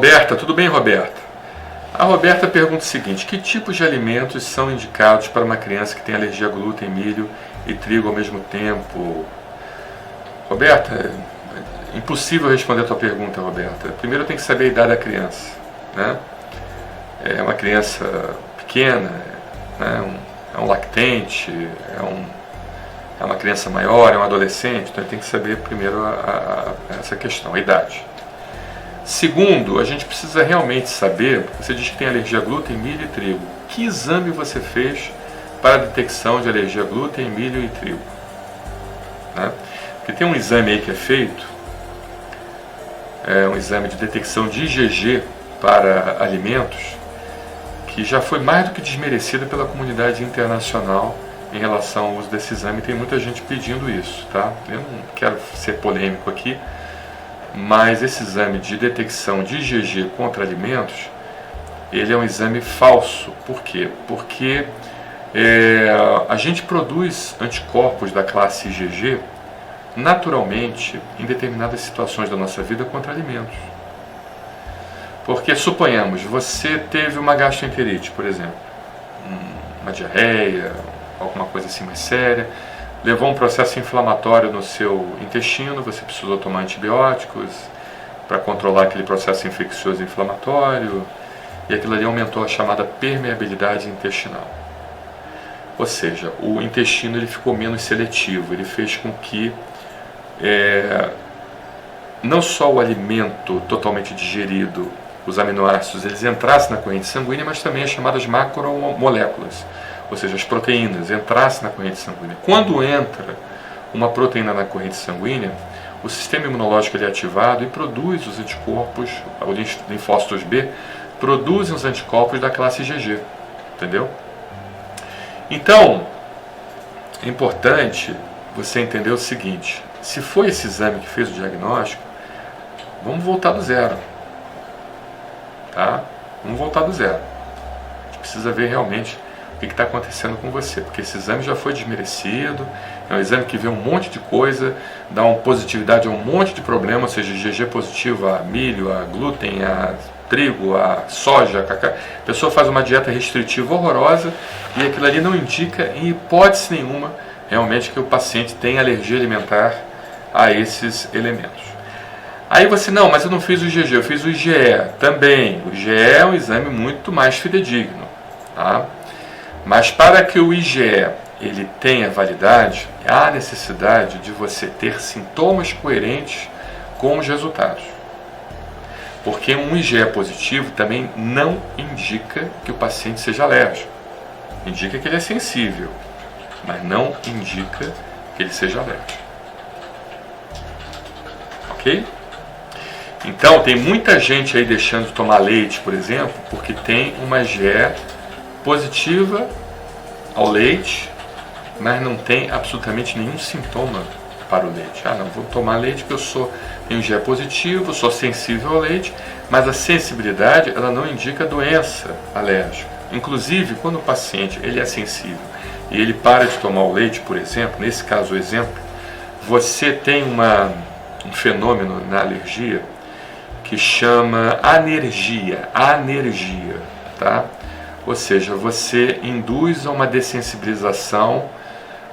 Roberta, tudo bem, Roberta? A Roberta pergunta o seguinte: que tipos de alimentos são indicados para uma criança que tem alergia a glúten, milho e trigo ao mesmo tempo? Roberta, é impossível responder a tua pergunta, Roberta. Primeiro tem que saber a idade da criança, né? É uma criança pequena, né? É um lactente, é uma criança maior, é um adolescente, então tem que saber primeiro essa questão, a idade. Segundo, a gente precisa realmente saber, você diz que tem alergia a glúten, milho e trigo. Que exame você fez para a detecção de alergia a glúten, milho e trigo? Né? Porque tem um exame aí que é feito, um exame de detecção de IgG para alimentos, que já foi mais do que desmerecido pela comunidade internacional em relação ao uso desse exame. Tem muita gente pedindo isso, tá? Eu não quero ser polêmico aqui, mas esse exame de detecção de IgG contra alimentos, ele é um exame falso. Por quê? Porque a gente produz anticorpos da classe IgG naturalmente em determinadas situações da nossa vida contra alimentos. Porque, suponhamos, você teve uma gastroenterite, por exemplo, uma diarreia, alguma coisa assim mais séria, levou um processo inflamatório no seu intestino, você precisou tomar antibióticos para controlar aquele processo infeccioso inflamatório, e aquilo ali aumentou a chamada permeabilidade intestinal. Ou seja, o intestino ele ficou menos seletivo, ele fez com que não só o alimento totalmente digerido, os aminoácidos, eles entrassem na corrente sanguínea, mas também as chamadas macromoléculas, ou seja, as proteínas, entrassem na corrente sanguínea. Quando entra uma proteína na corrente sanguínea, o sistema imunológico ele é ativado e produz os anticorpos, os linfócitos B, produzem os anticorpos da classe IgG, entendeu? Então, é importante você entender o seguinte: se foi esse exame que fez o diagnóstico, vamos voltar do zero, tá? Vamos voltar do zero. A gente precisa ver realmente o que está acontecendo com você, porque esse exame já foi desmerecido, é um exame que vê um monte de coisa, dá uma positividade a um monte de problemas, ou seja, IgG positivo a milho, a glúten, a trigo, a soja, a cacau. A pessoa faz uma dieta restritiva horrorosa e aquilo ali não indica em hipótese nenhuma realmente que o paciente tem alergia alimentar a esses elementos. Aí você, não, mas eu não fiz o IgG, eu fiz o IgE também. O IgE é um exame muito mais fidedigno, tá? Mas para que o IgE ele tenha validade, há necessidade de você ter sintomas coerentes com os resultados. Porque um IgE positivo também não indica que o paciente seja alérgico. Indica que ele é sensível, mas não indica que ele seja alérgico. Ok? Então, tem muita gente aí deixando de tomar leite, por exemplo, porque tem uma IgE positiva ao leite, mas não tem absolutamente nenhum sintoma para o leite. Ah, não, vou tomar leite porque eu tenho IgE positivo, sou sensível ao leite, mas a sensibilidade ela não indica doença alérgica. Inclusive, quando o paciente ele é sensível e ele para de tomar o leite, por exemplo, nesse caso o exemplo, você tem um fenômeno na alergia que chama anergia, tá? Ou seja, você induz a uma dessensibilização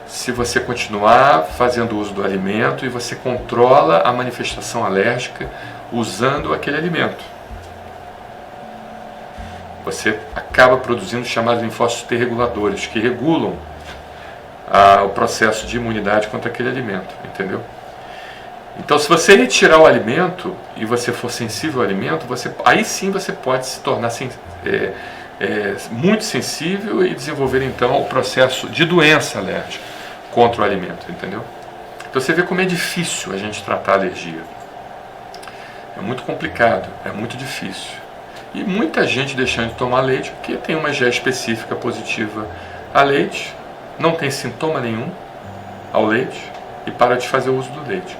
se você continuar fazendo uso do alimento e você controla a manifestação alérgica usando aquele alimento. Você acaba produzindo os chamados linfócitos T reguladores, que regulam o processo de imunidade contra aquele alimento, entendeu? Então, se você retirar o alimento e você for sensível ao alimento, aí sim você pode se tornar muito sensível e desenvolver então o processo de doença alérgica contra o alimento, entendeu? Então você vê como é difícil a gente tratar a alergia. É muito complicado, é muito difícil. E muita gente deixando de tomar leite porque tem uma IgE específica positiva a leite, não tem sintoma nenhum ao leite e para de fazer uso do leite.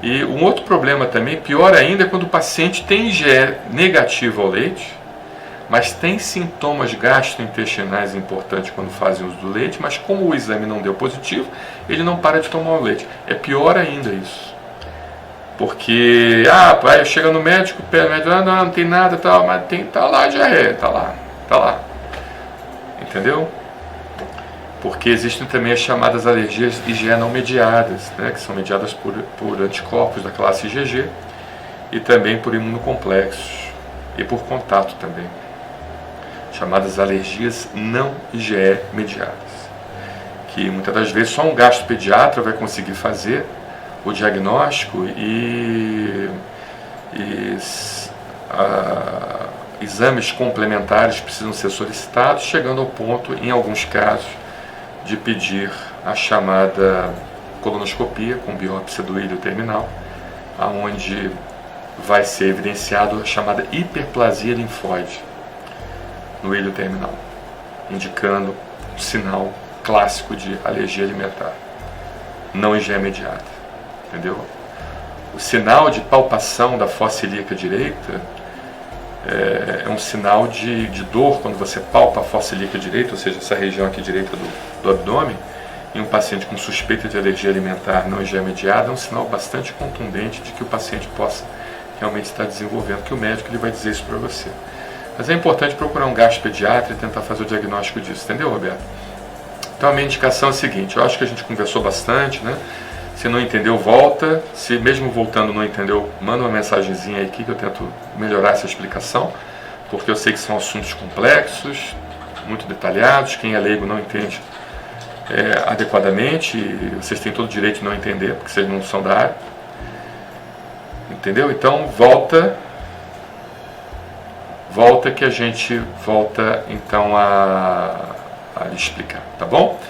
E um outro problema também, pior ainda, é quando o paciente tem IgE negativo ao leite, mas tem sintomas gastrointestinais importantes quando fazem uso do leite, mas como o exame não deu positivo, ele não para de tomar o leite. É pior ainda isso. Porque, aí chega no médico, o médico, não tem nada, tal, mas tá lá a diarreia, tá lá. Entendeu? Porque existem também as chamadas alergias IgE não mediadas, né, que são mediadas por anticorpos da classe IgG e também por imunocomplexos e por contato também, chamadas alergias não IgE mediadas, que muitas das vezes só um gastropediatra vai conseguir fazer o diagnóstico e exames complementares precisam ser solicitados, chegando ao ponto, em alguns casos, de pedir a chamada colonoscopia com biópsia do ilho terminal, aonde vai ser evidenciado a chamada hiperplasia linfóide no ilho terminal, indicando um sinal clássico de alergia alimentar, não IgE mediada, entendeu? O sinal de palpação da fossa ilíaca direita é um sinal de dor quando você palpa a fossa ilíaca direita, ou seja, essa região aqui direita do abdômen, em um paciente com suspeita de alergia alimentar não IgE mediada, é um sinal bastante contundente de que o paciente possa realmente estar desenvolvendo, que o médico ele vai dizer isso para você. Mas é importante procurar um gastropediatra e tentar fazer o diagnóstico disso, entendeu, Roberto? Então a minha indicação é a seguinte, eu acho que a gente conversou bastante, né? Se não entendeu, volta. Se mesmo voltando não entendeu, manda uma mensagenzinha aqui que eu tento melhorar essa explicação, porque eu sei que são assuntos complexos, muito detalhados, quem é leigo não entende adequadamente, e vocês têm todo o direito de não entender, porque vocês não são da área. Entendeu? Então volta que a gente volta então a lhe explicar, tá bom?